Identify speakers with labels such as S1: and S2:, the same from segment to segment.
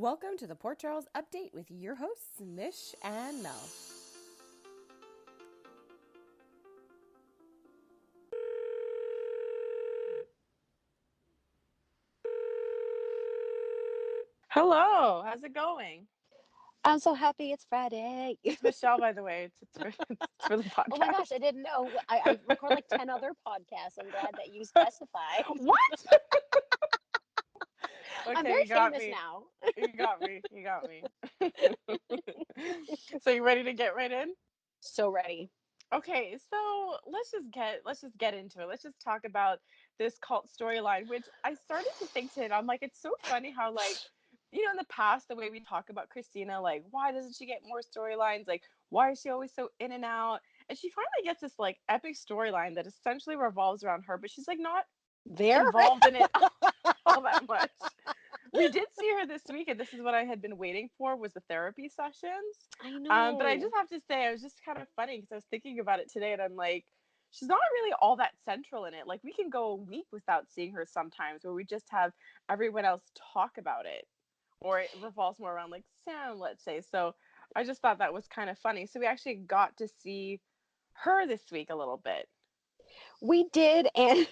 S1: Welcome to the Port Charles Update with your hosts, Mish and Mel.
S2: Hello, how's it going?
S3: I'm so happy it's Friday.
S2: It's Michelle, by the way. It's for the
S3: Oh my
S2: podcast.
S3: gosh, I didn't know. I record like 10 other podcasts. I'm glad that you specified.
S2: What?
S3: I'm
S2: Okay,
S3: very
S2: you got
S3: famous
S2: me.
S3: now.
S2: You got me. You got me. So you ready to get right in?
S3: So ready.
S2: Okay, so let's just get into it. Let's just talk about this cult storyline, which I started to think today. I'm like, it's so funny how in the past the way we talk about Christina, like why doesn't she get more storylines? Like why is she always so in and out? And she finally gets this like epic storyline that essentially revolves around her, but she's like not
S3: There?
S2: involved in it all that much. We did see her this week, and this is what I had been waiting for was the therapy sessions.
S3: I
S2: But I just
S3: know.
S2: have to say, it was just kind of funny because I was thinking about it today, and I'm like, she's not really all that central in it. Like we can go a week without seeing her sometimes, where we just have everyone else talk about it, or it revolves more around like Sam, let's say. So I just thought that was kind of funny. So we actually got to see her this week a little bit.
S3: We did. And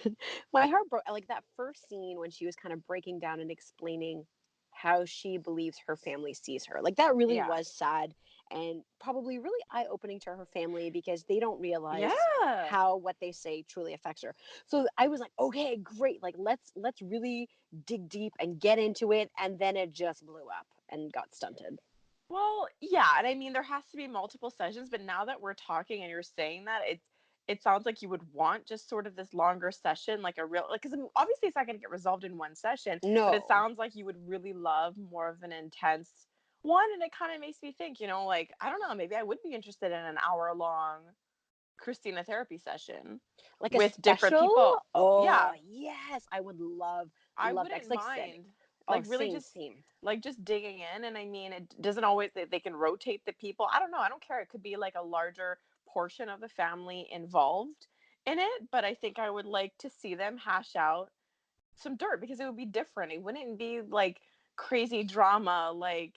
S3: my heart broke. Like that first scene when she was kind of breaking down and explaining how she believes her family sees her. Like that really
S2: Yeah.
S3: was sad and probably really eye opening to her family because they don't realize
S2: Yeah.
S3: how what they say truly affects her. So I was like, okay, great. Like let's really dig deep and get into it. And then it just blew up and got stunted.
S2: Well, yeah, and I mean there has to be multiple sessions, but now that we're talking and you're saying that, it sounds like you would want just sort of this longer session, like a real like because obviously it's not going to get resolved in one session, but it
S3: No.
S2: sounds like you would really love more of an intense one, and it kind of makes me think, like I don't know, maybe I would be interested in an hour long Christina therapy session
S3: Like a
S2: with different
S3: special?
S2: people.
S3: Oh
S2: Yeah,
S3: yes. I would
S2: I
S3: love that. 'Cause
S2: wouldn't
S3: like I said,
S2: mind.
S3: oh
S2: Like really
S3: same,
S2: just
S3: same.
S2: digging in, and I mean it doesn't always they can rotate the people. I don't know. I don't care. It could be like a larger portion of the family involved in it, but I think I would like to see them hash out some dirt because it would be different. It wouldn't be like crazy drama like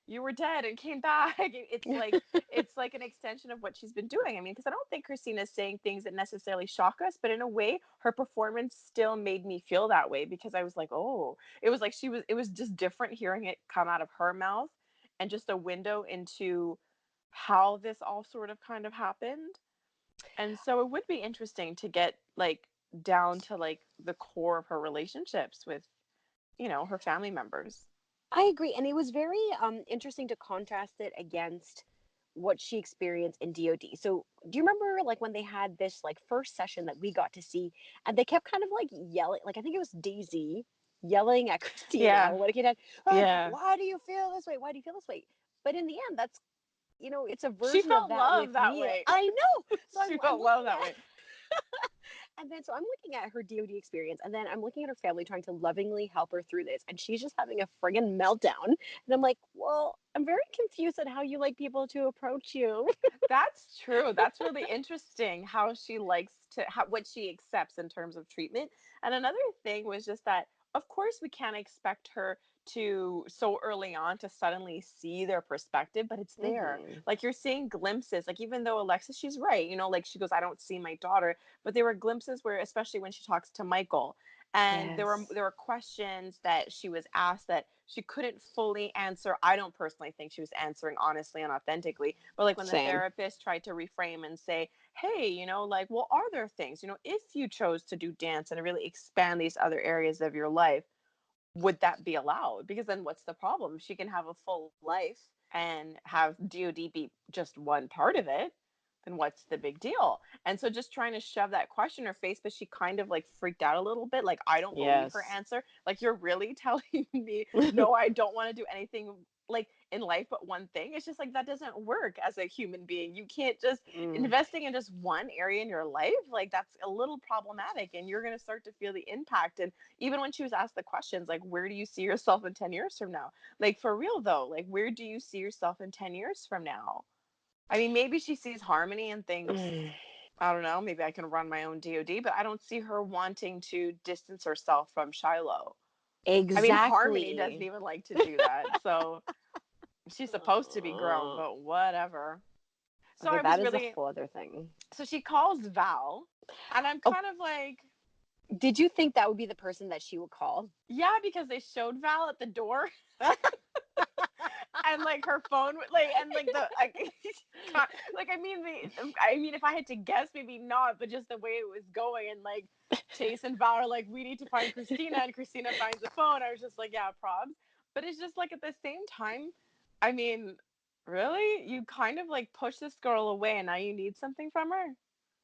S2: you were dead and came back. It's like an extension of what she's been doing. I mean, because I don't think Christina's saying things that necessarily shock us, but in a way, her performance still made me feel that way because I was like, oh, it was like it was just different hearing it come out of her mouth and just a window into how this all sort of kind of happened. And so it would be interesting to get like down to like the core of her relationships with, her family members.
S3: I agree. And it was very interesting to contrast it against what she experienced in DOD. So do you remember like when they had this like first session that we got to see and they kept kind of like yelling, like I think it was Daisy yelling at Christina
S2: Yeah.
S3: or what it had, like,
S2: Yeah.
S3: why do you feel this way? Why do you feel this way? But in the end, that's it's a
S2: She
S3: version of
S2: felt
S3: that
S2: love
S3: with
S2: that
S3: me.
S2: way.
S3: I know. So
S2: She
S3: I'm
S2: felt love
S3: looking
S2: that
S3: at
S2: way.
S3: and then so I'm looking at her DOD experience, and then I'm looking at her family trying to lovingly help her through this, and she's just having a friggin' meltdown. And I'm like, well, I'm very confused at how you like people to approach you.
S2: That's true. That's really interesting how she likes to what she accepts in terms of treatment. And another thing was just that of course we can't expect her to so early on to suddenly see their perspective, but it's there.
S3: Hmm.
S2: Like you're seeing glimpses. Like even though Alexis, she's right, like she goes, I don't see my daughter, but there were glimpses where, especially when she talks to Michael, and there were
S3: Yes.
S2: there were questions that she was asked that she couldn't fully answer. I don't personally think she was answering honestly and authentically, but like when the
S3: Same.
S2: therapist tried to reframe and say, hey, like, well, are there things, if you chose to do dance and really expand these other areas of your life, would that be allowed? Because then what's the problem? She can have a full life and have DOD be just one part of it, then what's the big deal? And so just trying to shove that question in her face, but she kind of like freaked out a little bit. Like, I don't believe her
S3: Yes.
S2: answer. Like, you're really telling me, no, I don't want to do anything like in life but one thing. It's just like that doesn't work as a human being. You can't just
S3: Mm.
S2: investing in just one area in your life, like that's a little problematic, and you're going to start to feel the impact. And even when she was asked the questions like, where do you see yourself in 10 years from now, like for real though, like where do you see yourself in 10 years from now? I mean, maybe she sees Harmony and thinks,
S3: Mm.
S2: I don't know, maybe I can run my own DOD, but I don't see her wanting to distance herself from Shiloh. I mean, Harmony doesn't
S3: Exactly.
S2: even like to do that. So she's supposed to be grown, but whatever. So
S3: Okay,
S2: I
S3: that
S2: was
S3: is a
S2: really,
S3: whole other thing.
S2: so she calls Val, and I'm
S3: Oh,
S2: kind of like,
S3: did you think that would be the person that she would call?
S2: yeah, because they showed Val at the door, and like her phone, like, and like the, like, I mean, if I had to guess, maybe not, but just the way it was going, and like Chase and Val are like, we need to find Christina, and Christina finds the phone. I was just like, yeah, probs. But it's just like at the same time, I mean, really, you kind of like push this girl away, and now you need something from her.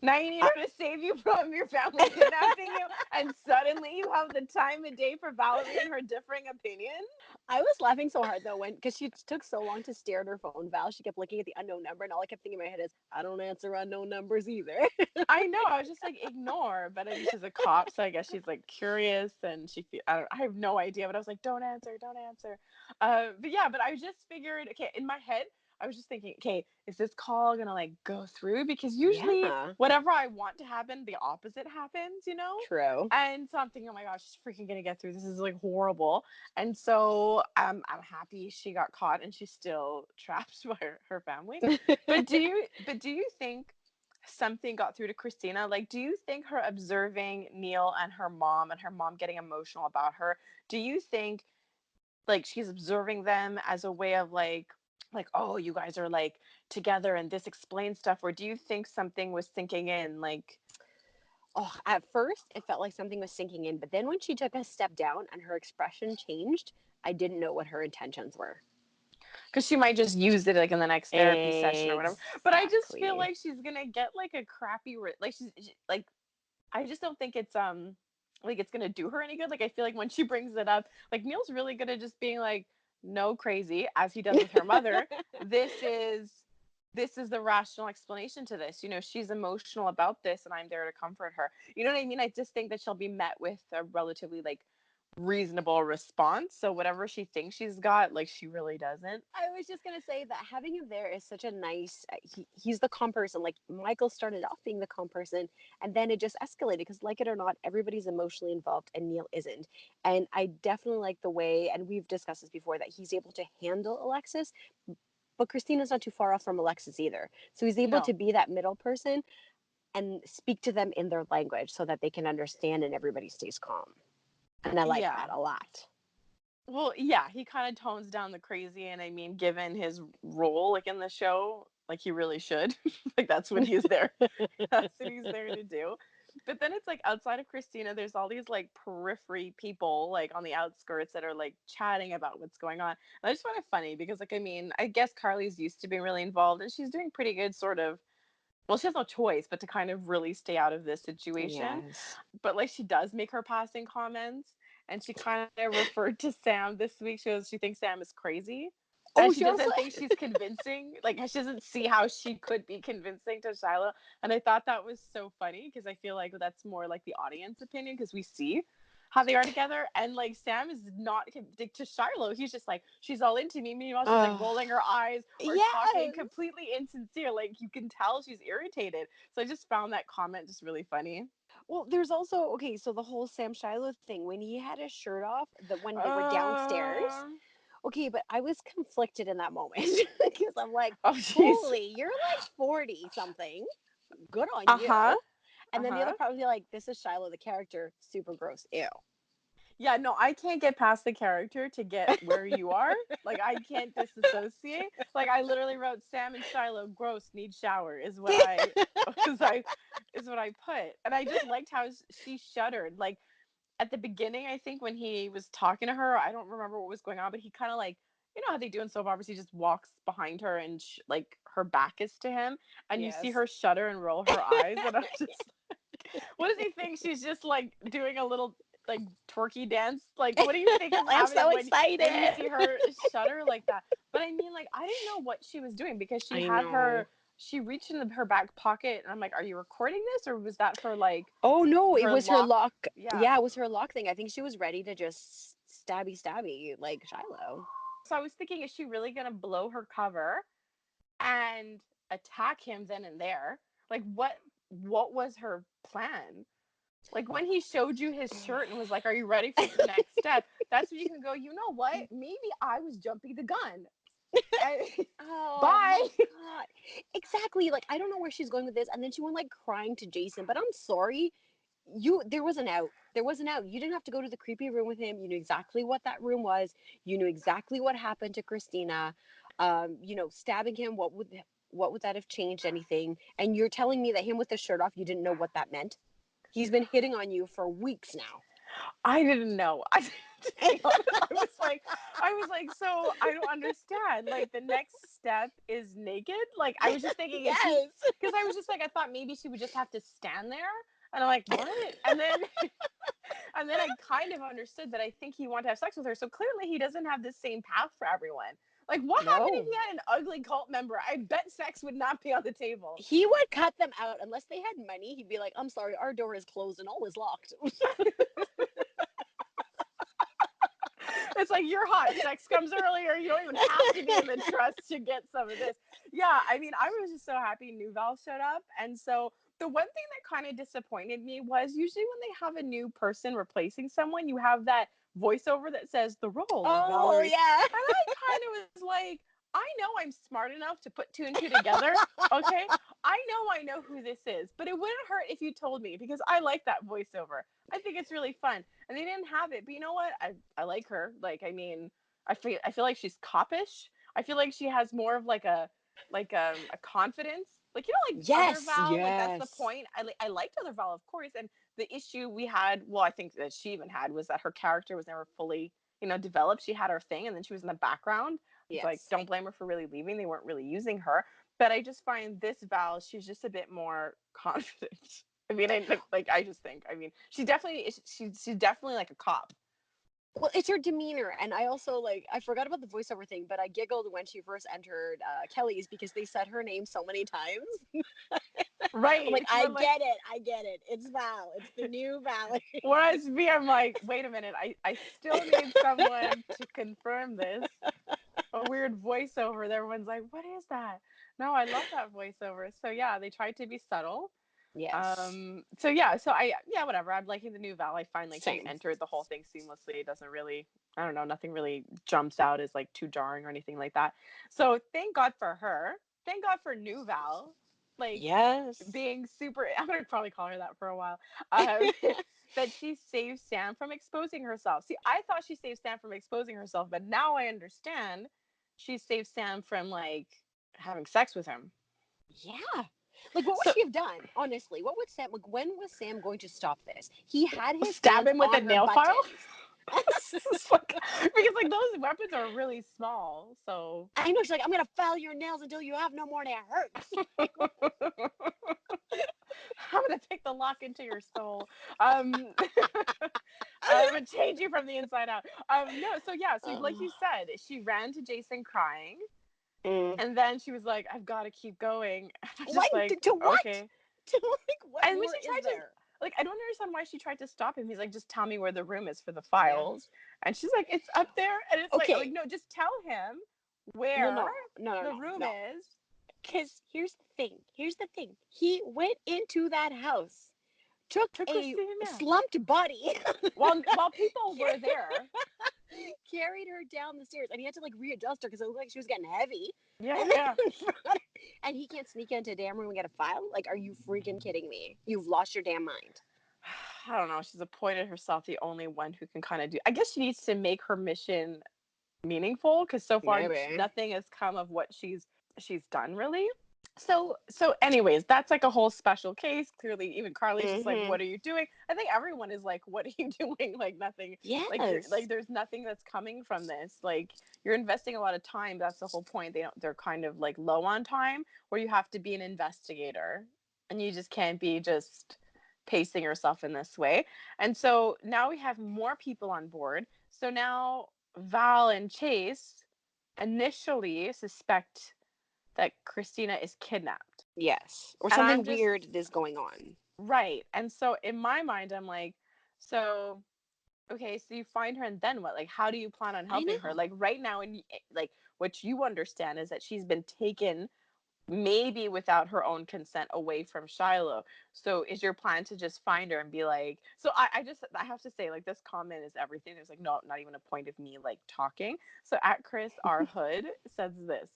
S2: Now you need
S3: I,
S2: her to save you from your family kidnapping you, and suddenly you have the time of day for Valerie and her differing opinions.
S3: I was laughing so hard though when because she took so long to stare at her phone, Val. She kept looking at the unknown number, and all I kept thinking in my head is, I don't answer unknown numbers either.
S2: I know. I was just like ignore, but I mean she's a cop, so I guess she's like curious, and I have no idea, but I was like, don't answer, don't answer. But yeah, but I just figured, okay, in my head, I was just thinking, okay, is this call gonna like go through? Because usually
S3: Yeah,
S2: whatever I want to happen, the opposite happens, you know.
S3: true.
S2: And so I'm thinking, oh my gosh, she's freaking gonna get through. This is like horrible. And so I'm happy she got caught and she's still trapped by her family. But do you think something got through to Christina? Like, do you think her observing Neil and her mom getting emotional about her, do you think like she's observing them as a way of like, oh, you guys are like together and this explains stuff, or do you think something was sinking in, like,
S3: Oh, at first it felt like something was sinking in, but then when she took a step down and her expression changed, I didn't know what her intentions were.
S2: because she might just use it like in the next therapy session or whatever. But I just feel
S3: Exactly.
S2: like she's gonna get like a crappy like like I just don't think it's like it's gonna do her any good. Like I feel like when she brings it up, like Neil's really good at just being like, no, crazy, as he does with her mother. This is this is the rational explanation to this. You know, she's emotional about this and I'm there to comfort her. You know what I mean? I just think that she'll be met with a relatively like reasonable response. So whatever she thinks she's got, like she really doesn't.
S3: I was just gonna say that having him there is such a nice. He's the calm person. Like Michael started off being the calm person, and then it just escalated because, like it or not, everybody's emotionally involved, and Neil isn't. And I definitely like the way, and we've discussed this before, that he's able to handle Alexis, but Christina's not too far off from Alexis either. So he's able to
S2: No.
S3: be that middle person and speak to them in their language so that they can understand and everybody stays calm. And I like
S2: Yeah.
S3: that a lot.
S2: Well, yeah, he kind of tones down the crazy, and I mean, given his role, like in the show, like he really should. Like that's what he's there. That's what he's there to do. But then it's like outside of Christina, there's all these like periphery people, like on the outskirts, that are like chatting about what's going on. And I just find it funny because, like, I mean, I guess Carly's used to being really involved, and she's doing pretty good, sort of. Well, she has no choice but to kind of really stay out of this situation,
S3: Yes.
S2: but like she does make her passing comments, and she kind of referred to Sam this week. She goes, she thinks Sam is crazy,
S3: Oh,
S2: and she
S3: she also.
S2: doesn't think she's convincing. Like she doesn't see how she could be convincing to Shiloh. And I thought that was so funny because I feel like that's more like the audience opinion because we see how they are together. And like Sam is not to Shiloh. He's just like, she's all into me. Meanwhile, she's like
S3: Oh,
S2: rolling her eyes or talking
S3: yes.
S2: completely insincere. Like you can tell she's irritated. So I just found that comment just really funny.
S3: Well, there's also okay. So the whole Sam Shiloh thing when he had his shirt off, that when they were downstairs.
S2: Uh,
S3: Okay, but I was conflicted in that moment because I'm like,
S2: oh, jeez.
S3: holy, you're like 40 something. Good on
S2: Uh huh.
S3: you.
S2: Uh
S3: And then the
S2: huh.
S3: other part would be like, this is Shiloh, the character, super gross. Ew.
S2: Yeah, no, I can't get past the character to get where you are. Like, I can't disassociate. Like, I literally wrote Sam and Shiloh, gross, need shower, is what I, is I, is what I put. And I just liked how she shuddered. Like, at the beginning, I think when he was talking to her, I don't remember what was going on, but he kind of like, you know how they do in soap operas, he just walks behind her and like her back is to him, and you see
S3: Yes.
S2: her shudder and roll her eyes, and I'm just what does he think? She's just like doing a little like twerky dance. Like, what do you think is
S3: I'm
S2: happening
S3: so
S2: when you
S3: excited.
S2: see her shudder like that? But I mean, like, I didn't know what she was doing because she
S3: I
S2: had
S3: know.
S2: she reached in her back pocket, and I'm like, are you recording this, or was that her like
S3: Oh no, it
S2: her
S3: was her
S2: lock?
S3: lock.
S2: Yeah.
S3: Yeah, it was her lock thing. I think she was ready to just stabby stabby like Shiloh.
S2: So I was thinking, is she really gonna blow her cover and attack him then and there? Like, what was her plan? Like when he showed you his shirt and was like, "Are you ready for the next step?" That's when you can go, "You know what? Maybe I was jumping the gun." And
S3: Oh
S2: bye.
S3: my god. Exactly. Like I don't know where she's going with this. And then she went like crying to Jason. But I'm sorry. There was an out. There was an out. You didn't have to go to the creepy room with him. You knew exactly what that room was. You knew exactly what happened to Christina. Stabbing him, what would that have changed anything? And you're telling me that him with the shirt off, you didn't know what that meant? He's been hitting on you for weeks now.
S2: I didn't know. To be honest, I was like, so I don't understand. Like the next step is naked. Like I was just thinking, is he?
S3: Yes.
S2: Because I was just like, I thought maybe she would just have to stand there, and I'm like, what? And then, and then I kind of understood that I think he wanted to have sex with her. So clearly, he doesn't have the same path for everyone. Like, what happened if
S3: No.
S2: he had an ugly cult member? I bet sex would not be on the table.
S3: He would cut them out unless they had money. He'd be like, "I'm sorry, our door is closed and all is locked."
S2: It's like you're hot. Sex comes earlier. You don't even have to be in the trust to get some of this. Yeah, I mean, I was just so happy New Val showed up. And so the one thing that kind of disappointed me was usually when they have a new person replacing someone, you have that voiceover that says the role of
S3: Oh
S2: Valerie.
S3: yeah.
S2: And I kind of was like, I know I'm smart enough to put two and two together. Okay. I know who this is, but it wouldn't hurt if you told me because I like that voiceover. I think it's really fun and they didn't have it. But you know what? I like her. Like I mean, I feel like she's coppish. I feel like she has more of like a confidence. Like you know, like other
S3: Yes,
S2: Val. Like that's the
S3: yes.
S2: point. I liked other Val, of course. And the issue we had, well, I think that she even had was that her character was never fully developed. She had her thing, and then she was in the background. It's like
S3: Yes.
S2: don't blame her for really leaving. They weren't really using her. But I just find this Val, she's just a bit more confident. I mean, I just think. I mean, she's definitely like a cop.
S3: Well, it's her demeanor, and I also like I forgot about the voiceover thing, but I giggled when she first entered Kelly's because they said her name so many times. I'm like,
S2: Right.
S3: I
S2: We're like,
S3: get it, I get it. It's Val. It's the new Valerie.
S2: whereas me, I'm like, wait a minute, I still need someone to confirm this. A weird voiceover. Everyone's like, what is that? No, I love that voiceover. So yeah, they tried to be subtle.
S3: Yes.
S2: So yeah, so yeah, whatever. I'm liking the new Val. I find like she's
S3: Same.
S2: entered the whole thing seamlessly. It doesn't really, I don't know, nothing really jumps out as like too jarring or anything like that. So thank God for her. Thank God for new Val. Like
S3: Yes.
S2: being super, I'm gonna probably call her that for a while. That she saved Sam from exposing herself. See, I thought she saved Sam from exposing herself, but now I understand she saved Sam from like having sex with him.
S3: Yeah. Like, what would
S2: So
S3: she have done? Honestly, what would Sam, like, when was Sam going to stop this? He had his
S2: stab
S3: hands
S2: him with a
S3: on her
S2: nail file.
S3: buttons.
S2: Because like those weapons are really small. So
S3: I know, she's like, I'm going to file your nails until you have no more and it hurts.
S2: I'm gonna take the lock into your soul. And change you from the inside out. No, so yeah, so like you said, she ran to Jason crying,
S3: Mm.
S2: and then she was like, "I've got to keep going." And I'm
S3: Like,
S2: just like,
S3: to what?
S2: okay.
S3: To, like, what
S2: And when
S3: more
S2: she
S3: is
S2: tried to,
S3: there?
S2: like, I don't understand why she tried to stop him. He's like, "Just tell me where the room is for the
S3: Yeah.
S2: files," and she's like, "It's up there," and it's like,
S3: Okay.
S2: no, just tell him
S3: No,
S2: where
S3: no, no, no,
S2: the
S3: no,
S2: room
S3: no.
S2: is.
S3: Because here's the thing. Here's the thing. He went into that house, took
S2: To
S3: a
S2: Christina.
S3: slumped body,
S2: While people were there.
S3: carried her down the stairs, and he had to like readjust her because it looked like she was getting heavy.
S2: Yeah,
S3: And
S2: yeah.
S3: then, and he can't sneak into a damn room and get a file. Like, are you freaking kidding me? You've lost your damn mind.
S2: I don't know. She's appointed herself the only one who can kind of do. I guess she needs to make her mission meaningful because so far
S3: Maybe.
S2: nothing has come of what she's done really. So anyways, that's like a whole special case. Clearly even Carly's just like,
S3: Mm-hmm.
S2: what are you doing? I think everyone is like, what are you doing? Like nothing, like you're like
S3: Yes.
S2: there's nothing that's coming from this. Like you're investing a lot of time. That's the whole point. They're kind of like low on time where you have to be an investigator and you just can't be just pacing yourself in this way. And so now we have more people on board. So now Val and Chase initially suspect that Christina is kidnapped.
S3: Yes. Or
S2: And I'm
S3: something
S2: just
S3: weird is going on.
S2: right. And so in my mind, I'm like, so okay, so you find her and then what? Like, how do you plan on
S3: I
S2: helping her?
S3: know.
S2: Like right now, and like what you understand is that she's been taken maybe without her own consent, away from Shiloh. So is your plan to just find her and be like, so I have to say, like, this comment is everything. There's like not even a point of me like talking. So at Chris R. Hood says this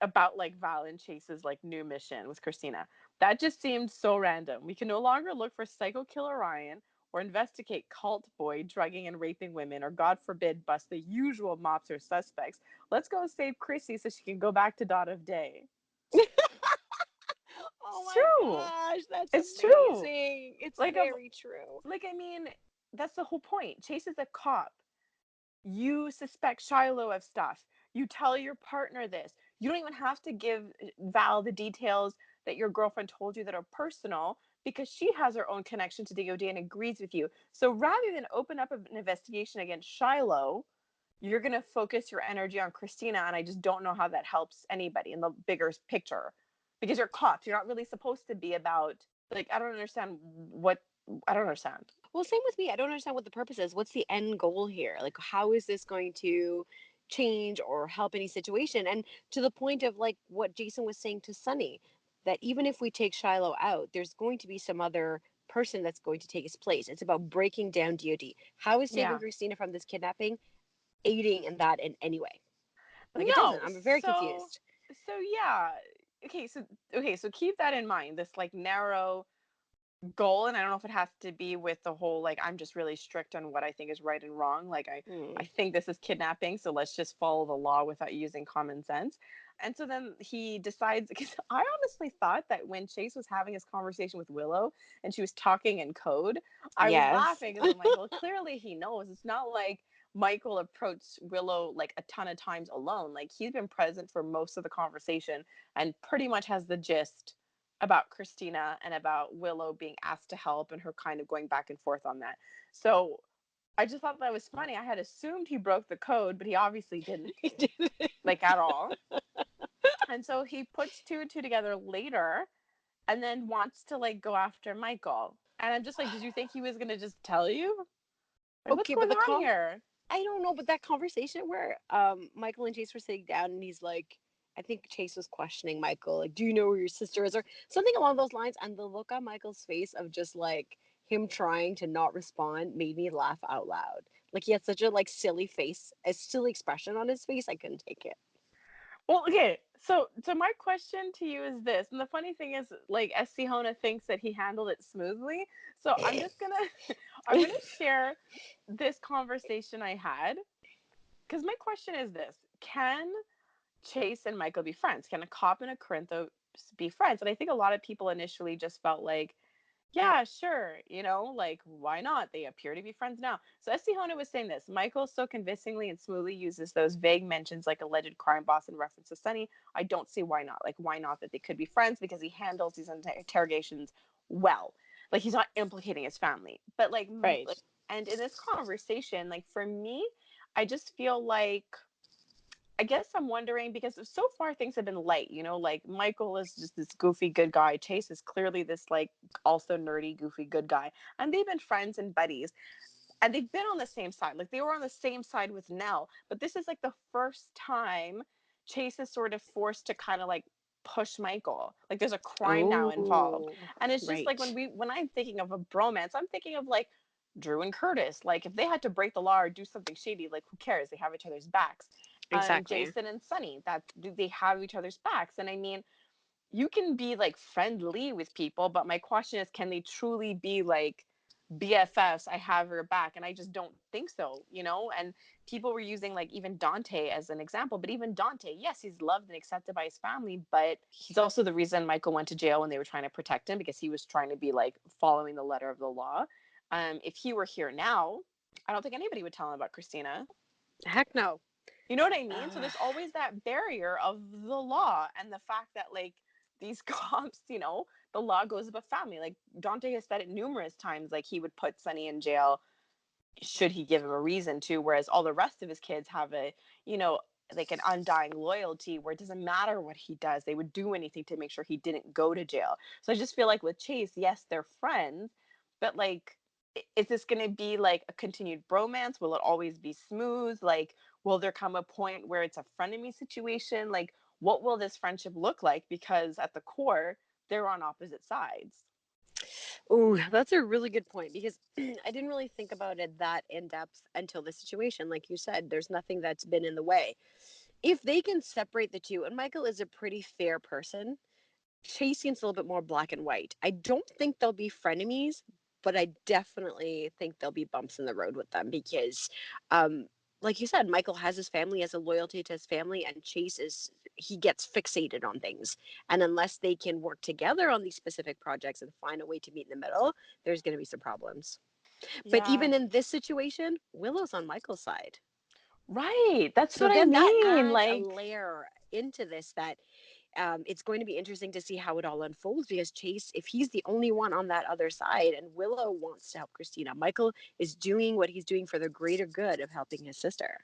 S2: about like Val and Chase's like new mission with Christina. That just seemed so random. We can no longer look for psycho killer Ryan or investigate cult boy drugging and raping women, or God forbid bust the usual mops or suspects. Let's go save Chrissy so she can go back to Dot of Day.
S3: Oh
S2: It's
S3: my
S2: true.
S3: gosh, that's
S2: It's true.
S3: amazing. It's
S2: Like of
S3: very true.
S2: like I mean, that's the whole point. Chase is a cop. You suspect Shiloh of stuff. You tell your partner this. You don't even have to give Val the details that your girlfriend told you that are personal, because she has her own connection to DOD and agrees with you. So rather than open up an investigation against Shiloh, you're going to focus your energy on Christina. And I just don't know how that helps anybody in the bigger picture, because you're cops. You're not really supposed to be about, like, I don't understand what, I don't understand.
S3: Well, same with me. I don't understand what the purpose is. What's the end goal here? Like, how is this going to change or help any situation? And to the point of like what Jason was saying to Sunny, that even if we take Shiloh out, there's going to be some other person that's going to take his place. It's about breaking down DOD. How is saving
S2: Yeah.
S3: Christina from this kidnapping aiding in that in any way? Like, it doesn't.
S2: No.
S3: I'm very
S2: So
S3: confused.
S2: so yeah. Okay, so keep that in mind. This like narrow goal, and I don't know if it has to be with the whole like I'm just really strict on what I think is right and wrong. Like I
S3: Hmm.
S2: think this is kidnapping, so let's just follow the law without using common sense. And so then he decides, because I honestly thought that when Chase was having his conversation with Willow and she was talking in code, I was
S3: Yes.
S2: laughing because I'm like, well, clearly he knows. It's not like Michael approached Willow like a ton of times alone. Like he's been present for most of the conversation and pretty much has the gist about Christina and about Willow being asked to help and her kind of going back and forth on that. So I just thought that was funny. I had assumed he broke the code, but he obviously didn't,
S3: He did it.
S2: like at all. And so he puts two and two together later and then wants to like go after Michael. And I'm just like, did you think he was going to just tell you? Like, what's
S3: Okay, but
S2: going on here?
S3: I don't know, but that conversation where Michael and Chase were sitting down and he's like, I think Chase was questioning Michael, like, do you know where your sister is? Or something along those lines. And the look on Michael's face of just like him trying to not respond made me laugh out loud. Like he had such a like silly face, a silly expression on his face. I couldn't take it.
S2: Well, okay. So my question to you is this, and the funny thing is, like, SC Hona thinks that he handled it smoothly. So I'm just gonna, I'm gonna share this conversation I had, because my question is this: can Chase and Michael be friends? Can a cop and a Corinthos be friends? And I think a lot of people initially just felt like, yeah, sure, like why not? They appear to be friends now. So SC Hona was saying this: Michael so convincingly and smoothly uses those vague mentions like alleged crime boss in reference to Sunny. I don't see why not. Like, why not that they could be friends? Because he handles these interrogations well. Like, he's not implicating his family. But
S3: Right.
S2: and in this conversation, like for me, I just feel like, I guess I'm wondering, because so far things have been light, like Michael is just this goofy good guy. Chase is clearly this like also nerdy, goofy good guy. And they've been friends and buddies. And they've been on the same side. Like they were on the same side with Nell. But this is like the first time Chase is sort of forced to kind of like push Michael. Like there's a crime now involved.
S3: Oh,
S2: And it's just like
S3: right.
S2: when I'm thinking of a bromance, I'm thinking of like Drew and Curtis. Like if they had to break the law or do something shady, like who cares? They have each other's backs.
S3: Exactly.
S2: Jason and Sunny, that they have each other's backs. And I mean, you can be like friendly with people, but my question is, can they truly be like BFFs? I have her back, and I just don't think so. And people were using like even Dante as an example, but even Dante, yes, he's loved and accepted by his family, but he's also the reason Michael went to jail when they were trying to protect him, because he was trying to be like following the letter of the law. If he were here now, I don't think anybody would tell him about Christina.
S3: Heck no.
S2: You know what I mean? So
S3: Uh,
S2: there's always that barrier of the law and the fact that like these cops, the law goes above family. Like Dante has said it numerous times, like he would put Sonny in jail should he give him a reason to, whereas all the rest of his kids have you know, like an undying loyalty where it doesn't matter what he does. They would do anything to make sure he didn't go to jail. So I just feel like with Chase, yes, they're friends, but like, is this going to be like a continued bromance? Will it always be smooth? Like, will there come a point where it's a frenemy situation? Like, what will this friendship look like? Because at the core, they're on opposite sides.
S3: Oh, that's a really good point because I didn't really think about it that in depth until this situation. Like you said, there's nothing that's been in the way. If they can separate the two, and Michael is a pretty fair person, Chase seems a little bit more black and white. I don't think they'll be frenemies, but I definitely think there'll be bumps in the road with them because, um, like you said, Michael has his family, has a loyalty to his family, and Chase is he gets fixated on things. And unless they can work together on these specific projects and find a way to meet in the middle, there's going to be some problems. But
S2: Yeah.
S3: even in this situation, Willow's on Michael's side.
S2: Right. That's
S3: So
S2: what I
S3: then that
S2: mean.
S3: adds a
S2: Like,
S3: layer into this that it's going to be interesting to see how it all unfolds because Chase, if he's the only one on that other side and Willow wants to help Christina, Michael is doing what he's doing for the greater good of helping his sister.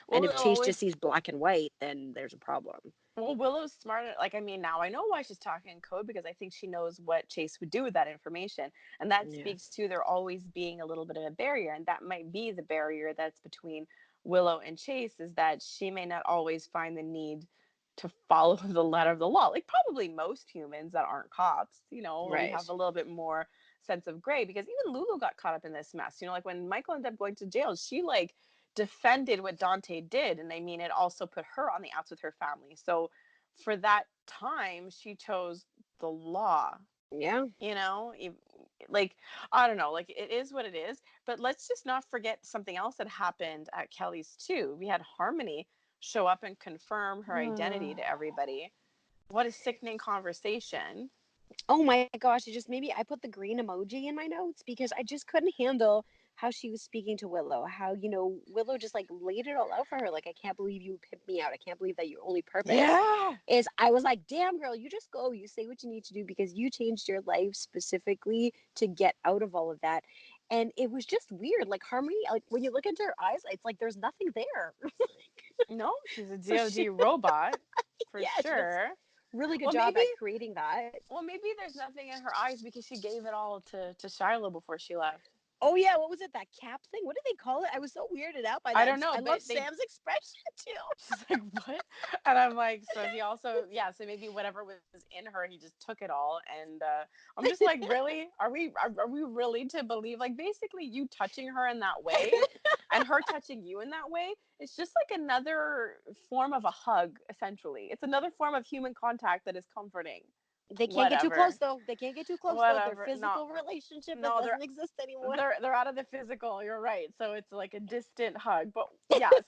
S2: well,
S3: And
S2: they'll
S3: if Chase
S2: always
S3: just sees black and white, then there's a problem.
S2: Well, Willow's smart. Like, I mean, now I know why she's talking in code because I think she knows what Chase would do with that information. And that speaks
S3: Yes.
S2: to there always being a little bit of a barrier. And that might be the barrier that's between Willow and Chase is that she may not always find the need to follow the letter of the law. Like, probably most humans that aren't cops, we
S3: Right.
S2: have a little bit more sense of gray because even Lulu got caught up in this mess. Like when Michael ended up going to jail, she like defended what Dante did. And I mean, it also put her on the outs with her family. So for that time, she chose the law,
S3: Yeah.
S2: you know? Like, I don't know, like it is what it is. But let's just not forget something else that happened at Kelly's too. We had Harmony show up and confirm her identity to everybody. What a sickening conversation.
S3: Oh my gosh, it just maybe I put the green emoji in my notes because I just couldn't handle how she was speaking to Willow. How, Willow just like laid it all out for her. Like, I can't believe you pimped me out. I can't believe that your only purpose
S2: Yeah.
S3: is I was like, damn girl, you just go, you say what you need to do because you changed your life specifically to get out of all of that. And it was just weird. Like Harmony, like when you look into her eyes, it's like there's nothing there.
S2: No, she's a
S3: So she
S2: DOD robot for
S3: yeah, she does
S2: sure.
S3: really good
S2: Well,
S3: job
S2: maybe
S3: at creating that.
S2: well, maybe there's nothing in her eyes because she gave it all to Shiloh before she left.
S3: Oh yeah, what was it? That cap thing? What did they call it? I was so weirded out by
S2: I
S3: that.
S2: don't
S3: And
S2: know,
S3: I
S2: but
S3: love
S2: they
S3: Sam's expression too.
S2: she's like, what? And I'm like, so he also, yeah, so maybe whatever was in her, he just took it all. And I'm just like, really? Are we really to believe, like, basically you touching her in that way and her touching you in that way? It's just like another form of a hug, essentially. It's another form of human contact that is comforting.
S3: They can't get too close
S2: Whatever.
S3: though. They can't get too close though. Their
S2: Whatever. No,
S3: physical relationship that
S2: no,
S3: doesn't exist anymore.
S2: they're out of the physical. You're right. So it's like a distant hug. But yeah, so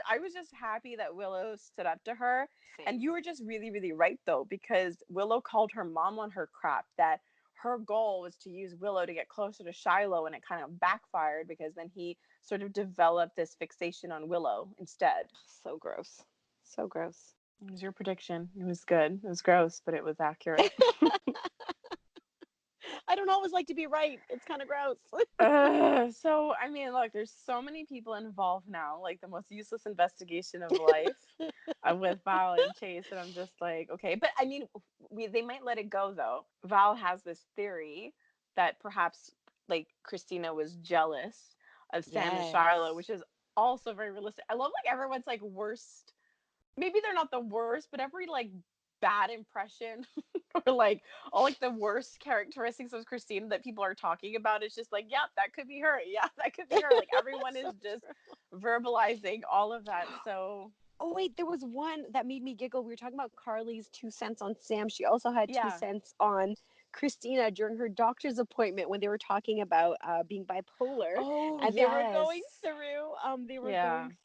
S2: I was just happy that Willow stood up to her. And
S3: Same.
S2: you were just really really right though, because Willow called her mom on her crap, that her goal was to use Willow to get closer to Shiloh, and it kind of backfired because then he sort of developed this fixation on Willow instead.
S3: So gross. So gross.
S2: It was your prediction. It was good. It was gross, but it was accurate.
S3: I don't always like to be right. It's kind of gross.
S2: So I mean, look, there's so many people involved now, like the most useless investigation of life, with Val and Chase, and I'm just like, okay, but I mean, they might let it go though. Val has this theory that perhaps like Christina was jealous of Sam and Charlotte,
S3: Yes.
S2: which is also very realistic. I love like everyone's like worst, maybe they're not the worst, but every like bad impression or like all like the worst characteristics of Christine that people are talking about, it's just like, yeah, that could be her. Yeah, that could be her. Like everyone
S3: So
S2: is just
S3: true.
S2: verbalizing all of that. So
S3: Oh wait, there was one that made me giggle. We were talking about Carly's 2 cents on Sam. She also had two
S2: yeah.
S3: cents on Christina during her doctor's appointment when they were talking about being bipolar,
S2: Oh
S3: and
S2: yes.
S3: they were
S2: Yeah.
S3: going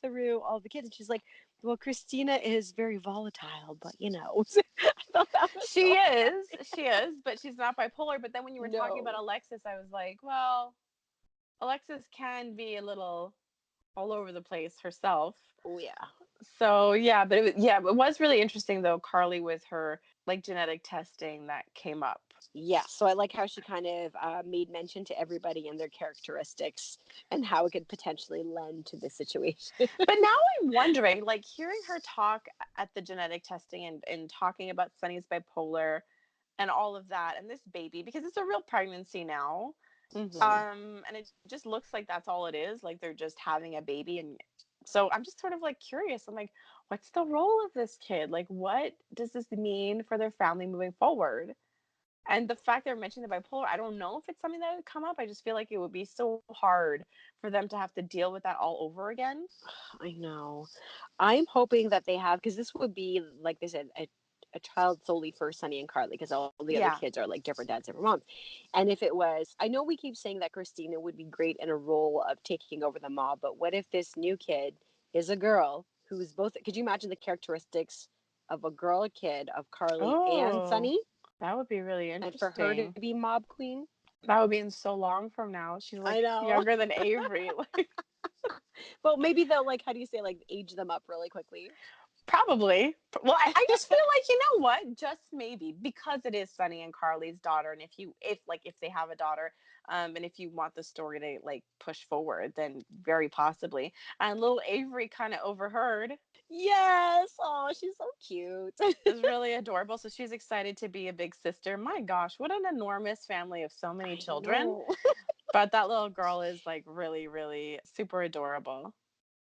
S3: through all the kids, and she's like, "Well, Christina is very volatile, but I thought that was
S2: She
S3: so
S2: is.
S3: funny.
S2: She is, but she's not bipolar. But then when you were talking about
S3: No.
S2: Alexis, I was like, well, Alexis can be a little all over the place herself.
S3: Oh yeah.
S2: So yeah, but it was really interesting though, Carly with her like genetic testing that came up.
S3: Yeah, so I like how she kind of made mention to everybody and their characteristics and how it could potentially lend to this situation.
S2: But now I'm wondering, like hearing her talk at the genetic testing and talking about Sunny's bipolar and all of that and this baby, because it's a real pregnancy now.
S3: Mm-hmm.
S2: And it just looks like that's all it is. Like they're just having a baby. And so I'm just sort of like curious. I'm like, what's the role of this kid? Like, what does this mean for their family moving forward? And the fact they're mentioning the bipolar, I don't know if it's something that would come up. I just feel like it would be so hard for them to have to deal with that all over again.
S3: I know. I'm hoping that they have, because this would be, like they said, a child solely for Sunny and Carly, because all the other
S2: Yeah.
S3: kids are like different dads, different moms. And if it was, I know we keep saying that Christina would be great in a role of taking over the mob, but what if this new kid is a girl who's both, could you imagine the characteristics of a girl, a kid, of Carly and
S2: Oh,
S3: Sunny,
S2: that would be really
S3: and for her to
S2: interesting.
S3: be mob queen?
S2: That would be in so long from now. She's
S3: I
S2: like
S3: know.
S2: younger than Avery. Like,
S3: Well, maybe they'll, like, how do you say, like, age them up really quickly.
S2: probably. Well, I just feel like, you know what? Just maybe because it is Sunny and Carly's daughter, and if they have a daughter, and if you want the story to like push forward, then very possibly. And little Avery kind of overheard.
S3: Yes. Oh, she's so cute.
S2: Is really adorable. So she's excited to be a big sister. My gosh, what an enormous family of so many
S3: I
S2: children.
S3: know.
S2: But that little girl is like really, really super adorable.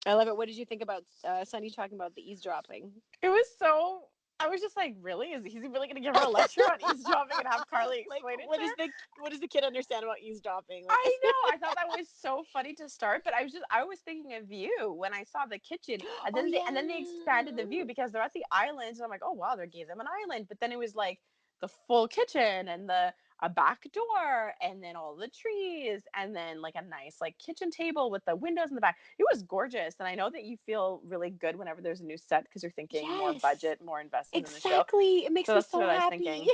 S3: I love it. What did you think about Sunny talking about the eavesdropping?
S2: It was so. I was just like, really? Is he really going to give her a lecture on eavesdropping and have Carly
S3: Like,
S2: explain it to her?
S3: what does the kid understand about eavesdropping? Like,
S2: I know. I thought that was so funny to start, but I was thinking of you when I saw the kitchen, and
S3: oh
S2: then they expanded the view
S3: yeah.
S2: because they're at the islands, and I'm like, oh wow, they gave them an island, but then it was like the full kitchen and the a back door, and then all the trees, and then like a nice like kitchen table with the windows in the back. It was gorgeous, and I know that you feel really good whenever there's a new set because you're thinking more
S3: Yes.
S2: budget, more investment in the show.
S3: Exactly. It makes
S2: So
S3: me
S2: that's
S3: so
S2: what I was
S3: happy.
S2: thinking.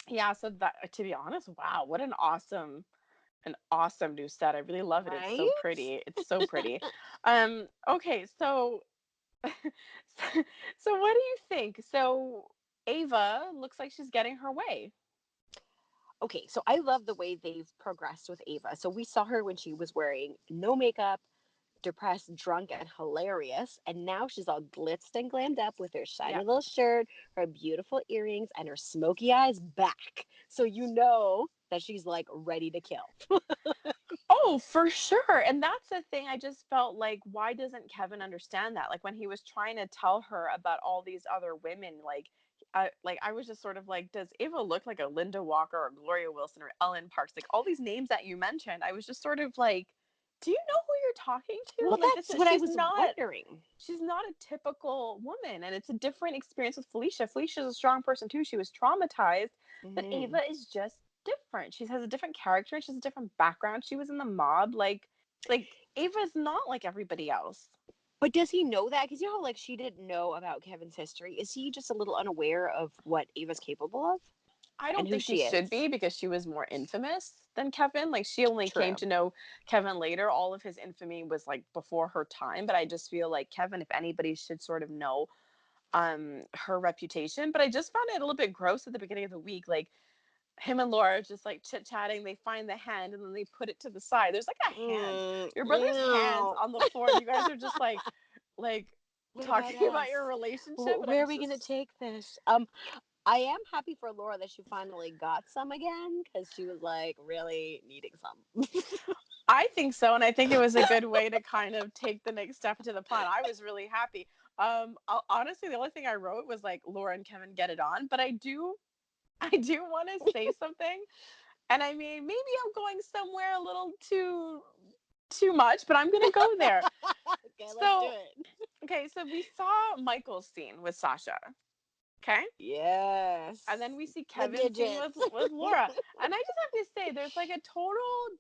S2: Yeah. So that, to be honest, wow, what an awesome new set. I really love it. It's so
S3: Right?
S2: pretty. It's so pretty. Okay, so so what do you think? So Ava looks like she's getting her way.
S3: Okay, so I love the way they've progressed with Ava. So we saw her when she was wearing no makeup, depressed, drunk, and hilarious. And now she's all blitzed and glammed up with her
S2: Yeah.
S3: shiny little shirt, her beautiful earrings, and her smoky eyes back. So you know that she's like ready to kill.
S2: Oh, for sure. And that's the thing. I just felt like, why doesn't Kevin understand that? Like when he was trying to tell her about all these other women, like I was just sort of like, does Ava look like a Linda Walker or Gloria Wilson or Ellen Parks? Like all these names that you mentioned, I was just sort of like, do you know who you're talking
S3: Well,
S2: to? Like this
S3: that's
S2: is
S3: what I was wondering.
S2: she's not a typical woman, and it's a different experience with Felicia. Felicia's a strong person too. She was traumatized, but
S3: Mm-hmm.
S2: Ava is just different. She has a different character. She has a different background. She was in the mob. Like Ava's not like everybody else.
S3: But does he know that? Because you know, how, like, she didn't know about Kevin's history. Is he just a little unaware of what Ava's capable of
S2: I
S3: and
S2: don't
S3: who
S2: think he
S3: she
S2: should
S3: is?
S2: be because she was more infamous than Kevin. Like she only came
S3: True.
S2: to know Kevin later. All of his infamy was like before her time. But I just feel like Kevin, if anybody, should sort of know her reputation. But I just found it a little bit gross at the beginning of the week. Like him and Laura just like chit chatting. They find the hand and then they put it to the side. There's like a hand, your
S3: I
S2: brother's hands
S3: know.
S2: on the floor, and you guys are just like
S3: What about
S2: talking about
S3: us?
S2: your relationship. And
S3: Where
S2: I'm
S3: are we gonna
S2: just,
S3: take this? I am happy for Laura that she finally got some again because she was like really needing some.
S2: I think so, and I think it was a good way to kind of take the next step into the plan. I was really happy. Honestly, the only thing I wrote was like Laura and Kevin get it on, but I do want to say something. And I mean, maybe I'm going somewhere a little too much, but I'm going to go there.
S3: Okay, let's do
S2: So,
S3: it.
S2: okay, so we saw Michael's scene with Sasha, okay? And then
S3: Yes,
S2: we see
S3: the
S2: Kevin's scene
S3: digits.
S2: with Laura. And I just have to say there's like a total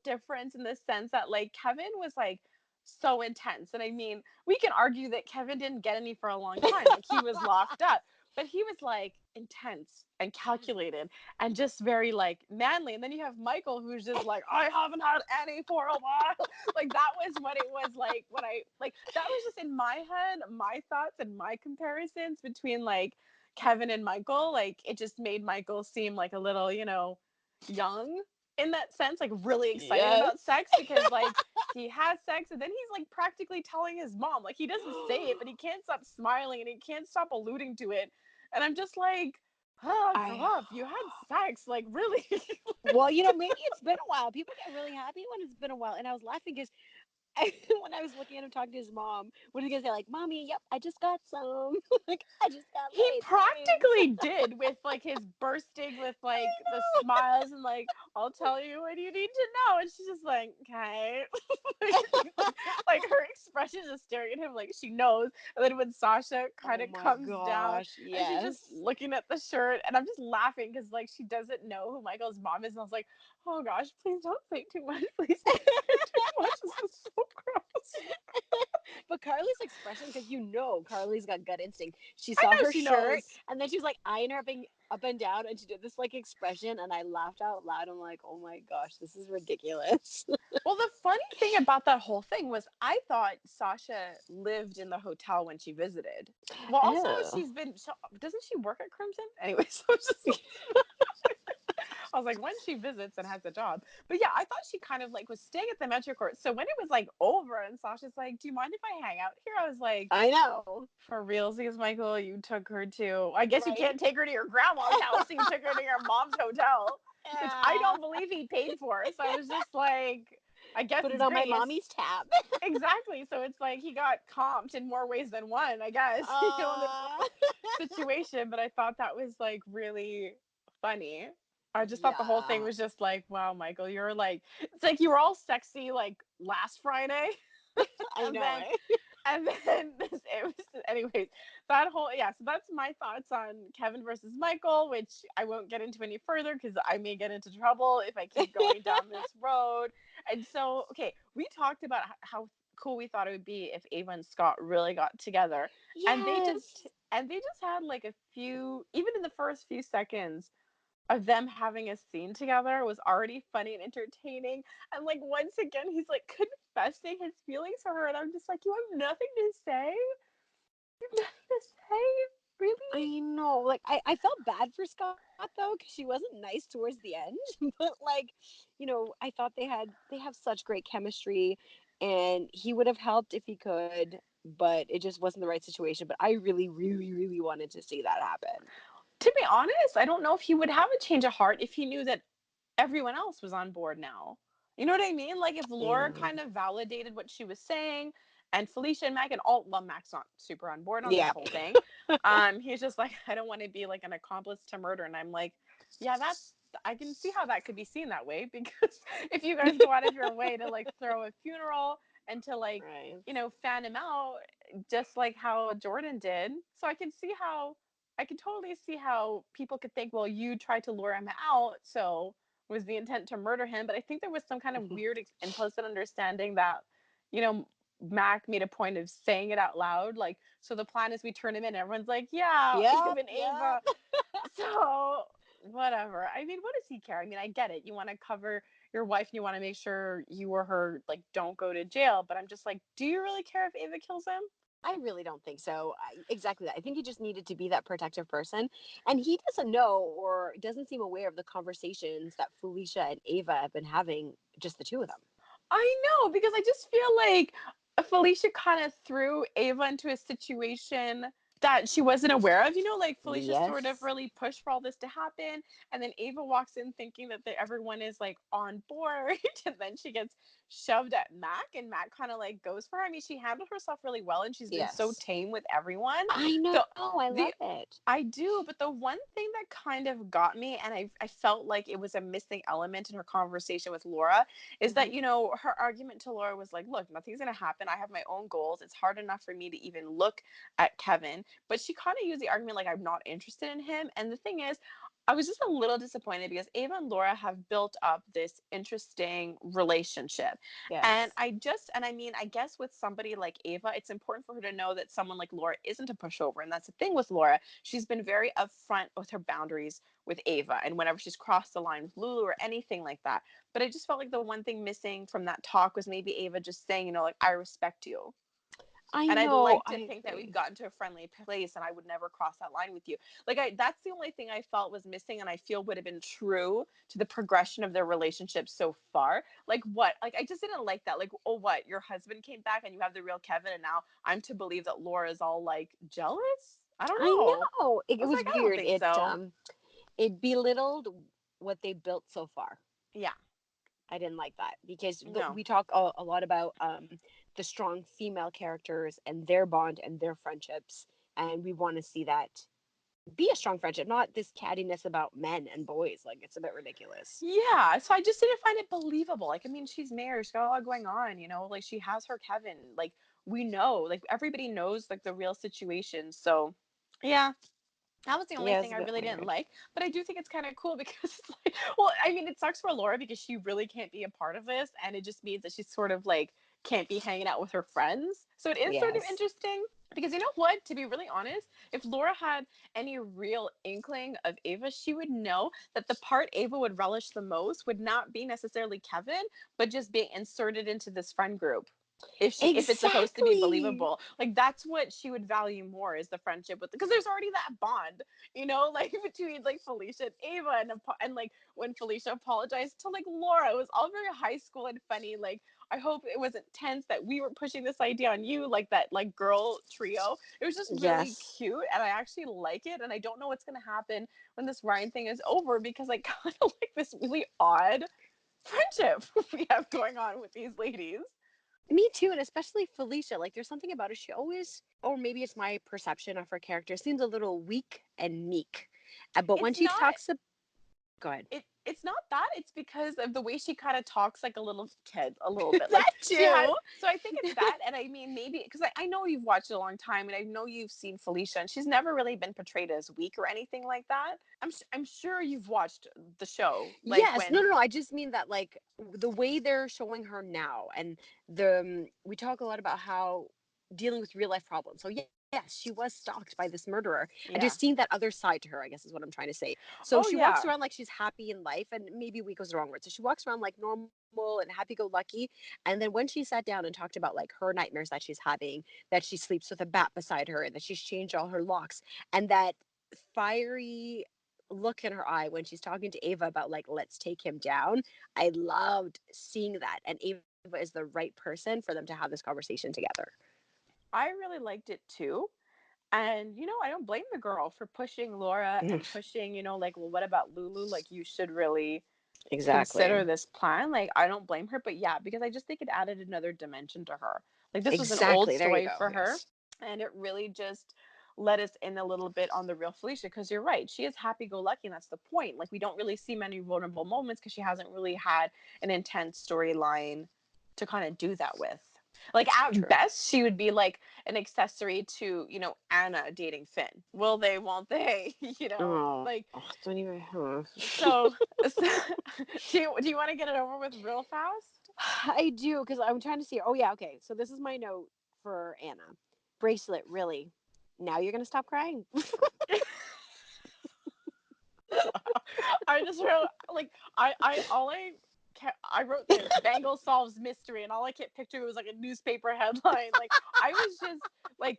S2: difference in the sense that like Kevin was like so intense. And I mean, we can argue that Kevin didn't get any for a long time. Like he was locked up. But he was like intense and calculated and just very like manly. And then you have Michael who's just like, I haven't had any for a while. Like that was what it was like when I like that was just in my head, my thoughts and my comparisons between like Kevin and Michael. Like it just made Michael seem like a little, young in that sense, like really excited
S3: Yes.
S2: about sex because like he has sex and then he's like practically telling his mom. Like he doesn't say it, but he can't stop smiling and he can't stop alluding to it. And I'm just like, oh, grow
S3: I
S2: up. You had sex. Like really.
S3: Well, maybe it's been a while. People get really happy when it's been a while, and I was laughing because when I was looking at him talking to his mom, what are you gonna say? Like, mommy, yep, I just got some. Like, I just got
S2: He
S3: laid. Thanks.
S2: practically did with like his bursting with like the smiles and like I'll tell you what you need to know, and she's just like okay, like, like her expression just staring at him like she knows, and then when Sasha kind
S3: Oh
S2: of
S3: my
S2: comes down
S3: gosh,
S2: and she's just
S3: yes.
S2: looking at the shirt, and I'm just laughing because like she doesn't know who Michael's mom is, and I was like, oh gosh, please don't say too much, please don't say too much. This is so gross.
S3: But Carly's expression, because Carly's got gut instinct. She
S2: I
S3: saw
S2: know
S3: her
S2: she
S3: shirt
S2: knows.
S3: and then she was like eyeing her up and down, and she did this like expression, and I laughed out loud. I'm like, oh my gosh, this is ridiculous.
S2: Well, the funny thing about that whole thing was I thought Sasha lived in the hotel when she visited. Well, also
S3: Oh.
S2: doesn't she work at Crimson? Anyway, so it's just I was like, when she visits and has a job. But yeah, I thought she kind of like was staying at the Metro Court. So when it was like over and Sasha's like, do you mind if I hang out here? I was like,
S3: I know.
S2: for realsies, Michael, you took her to, I guess you
S3: Right?
S2: can't take her to your grandma's house. So you took her to your mom's hotel, which I
S3: Yeah.
S2: don't believe he paid for. So I was just like, I guess
S3: Put it
S2: it's
S3: on my
S2: great. Yes,
S3: mommy's tab.
S2: exactly. So it's like he got comped in more ways than one, I guess, in this
S3: uh,
S2: whole situation. But I thought that was like really funny. I just thought the whole thing
S3: yeah.
S2: was just like, wow, Michael, you're like, it's like you were all sexy like last Friday,
S3: I
S2: and
S3: know,
S2: then
S3: eh?
S2: and then this, it was anyways that whole yeah. So that's my thoughts on Kevin versus Michael, which I won't get into any further because I may get into trouble if I keep going down this road. And so okay, we talked about how cool we thought it would be if Ava and Scott really got together, and
S3: Yes.
S2: they just had like a few, even in the first few seconds of them having a scene together was already funny and entertaining. And like once again, he's like confessing his feelings for her, and I'm just like, you have nothing to say. You have nothing to say, really?
S3: I know. Like I felt bad for Scott though, because she wasn't nice towards the end. But like, I thought they have such great chemistry, and he would have helped if he could, but it just wasn't the right situation. But I really, really, really wanted to see that happen.
S2: To be honest, I don't know if he would have a change of heart if he knew that everyone else was on board now. You know what I mean? Like if Laura
S3: Yeah.
S2: kind of validated what she was saying, and Felicia and Mac and all, well, Mac's not super on board on this
S3: Yeah.
S2: whole thing. He's just like, I don't want to be like an accomplice to murder. And I'm like, yeah, that's, I can see how that could be seen that way because if you guys go out of your way to like throw a funeral and to like,
S3: Right.
S2: fan him out, just like how Jordan did. So I can totally see how people could think, well, you tried to lure him out, so was the intent to murder him. But I think there was some kind of weird implicit understanding that, you know, Mac made a point of saying it out loud. Like, so the plan is we turn him in. Everyone's like, yeah,
S3: Yep.
S2: even
S3: Yep.
S2: Ava. So whatever. I mean, what does he care? I mean, I get it. You want to cover your wife and you want to make sure you or her like don't go to jail. But I'm just like, do you really care if Ava kills him?
S3: I really don't think so. Exactly that. I think he just needed to be that protective person. And he doesn't know or doesn't seem aware of the conversations that Felicia and Ava have been having, just the two of them.
S2: I know because I just feel like Felicia kind of threw Ava into a situation that she wasn't aware of. Like Felicia sort of
S3: Yes.
S2: really pushed for all this to happen, and then Ava walks in thinking that everyone is like on board, and then she gets shoved at Mac, and Mac kind of like goes for her. I mean, she handled herself really well, and she's been so
S3: Yes.
S2: tame with everyone.
S3: I know.
S2: The
S3: I
S2: the
S3: love it.
S2: I do, but the one thing that kind of got me, and I felt like it was a missing element in her conversation with Laura, is
S3: Hmm.
S2: that her argument to Laura was like, look, nothing's gonna happen, I have my own goals, it's hard enough for me to even look at Kevin. But she kind of used the argument like, I'm not interested in him. And the thing is, I was just a little disappointed because Ava and Laura have built up this interesting relationship. And
S3: Yes.
S2: I mean, I guess with somebody like Ava, it's important for her to know that someone like Laura isn't a pushover. And that's the thing with Laura. She's been very upfront with her boundaries with Ava and whenever she's crossed the line with Lulu or anything like that. But I just felt like the one thing missing from that talk was maybe Ava just saying, like, I respect you.
S3: I
S2: And I'd
S3: know.
S2: like to
S3: I
S2: think that we've
S3: agree.
S2: gotten to a friendly place and I would never cross that line with you. Like that's the only thing I felt was missing and I feel would have been true to the progression of their relationship so far. Like what? Like I just didn't like that. Like, oh what? Your husband came back and you have the real Kevin and now I'm to believe that Laura is all like jealous? I don't
S3: I
S2: know.
S3: know.
S2: I
S3: It
S2: was
S3: was
S2: like, I don't
S3: weird.
S2: think so.
S3: It belittled what they built so far.
S2: Yeah.
S3: I didn't like that because
S2: No.
S3: we talk a lot about the strong female characters and their bond and their friendships, and we want to see that be a strong friendship, not this cattiness about men and boys. Like it's a bit ridiculous.
S2: Yeah, so I just didn't find it believable. Like, I mean, she's married, she's got a lot going on, you know, like she has her Kevin. Like, we know, like everybody knows like the real situation. So, yeah, that was the only
S3: Yeah, it's
S2: thing
S3: a
S2: I
S3: bit
S2: really didn't
S3: weird.
S2: like. But I do think it's kind of cool because it's like, well, I mean, it sucks for Laura because she really can't be a part of this, and it just means that she's sort of like can't be hanging out with her friends. So it is sort of
S3: Yes.
S2: interesting because you know what? To be really honest, if Laura had any real inkling of Ava, she would know that the part Ava would relish the most would not be necessarily Kevin, but just being inserted into this friend group. If it's supposed to be
S3: Exactly.
S2: believable, like that's what she would value more is the friendship with, because there's already that bond, you know, like between like Felicia and Ava, and like when Felicia apologized to like Laura, it was all very high school and funny. Like, I hope it wasn't tense that we were pushing this idea on you, like that like girl trio. It was just really
S3: Yes.
S2: cute, and I actually like it. And I don't know what's gonna happen when this Ryan thing is over because I kind of like this really odd friendship we have going on with these ladies.
S3: Me too, and especially Felicia. Like, there's something about her. She always, or maybe it's my perception of her character, seems a little weak and meek. But when
S2: It's
S3: she
S2: not
S3: talks, go ahead.
S2: it's not that, it's because of the way she kind of talks like a little kid a little bit, like
S3: That
S2: she has.
S3: too.
S2: So I think it's that, and I mean maybe because I know you've watched it a long time and I know you've seen Felicia, and she's never really been portrayed as weak or anything like that. I'm sure you've watched the show like
S3: Yes, no,
S2: when.
S3: no, no. I just mean that, like, the way they're showing her now, and the we talk a lot about how dealing with real life problems. So yes, she was stalked by this murderer, and just seeing
S2: Yeah.
S3: that other side to her, I guess is what I'm trying to say. So
S2: Oh
S3: she walks
S2: yeah.
S3: around like she's happy in life, and maybe weak was the wrong word. So she walks around like normal and happy go lucky, and then when she sat down and talked about like her nightmares that she's having, that she sleeps with a bat beside her, and that she's changed all her locks, and that fiery look in her eye when she's talking to Ava about like let's take him down. I loved seeing that, and Ava is the right person for them to have this conversation together.
S2: I really liked it too. And you know, I don't blame the girl for pushing Laura and pushing, you know, like, well, what about Lulu? Like, you should really
S3: Exactly.
S2: consider this plan. Like, I don't blame her, but yeah, because I just think it added another dimension to her. Like, this was an old
S3: Exactly. There you
S2: story
S3: go.
S2: for her,
S3: Yes.
S2: and it really just let us in a little bit on the real Felicia, because you're right, she is happy go lucky, and that's the point. Like, we don't really see many vulnerable moments because she hasn't really had an intense storyline to kind of do that with. Like, at
S3: True.
S2: best she would be like an accessory to, you know, Anna dating Finn. Will they, won't they? You know,
S3: Oh,
S2: like,
S3: don't even.
S2: so, so do you want to get it over with real fast?
S3: I do because I'm trying to see. Oh yeah, okay. So this is my note for Anna. Bracelet, really? Now you're gonna stop crying?
S2: I just wrote like I wrote this Bangle solves mystery, and all I kept picturing was like a newspaper headline. Like, I was just like,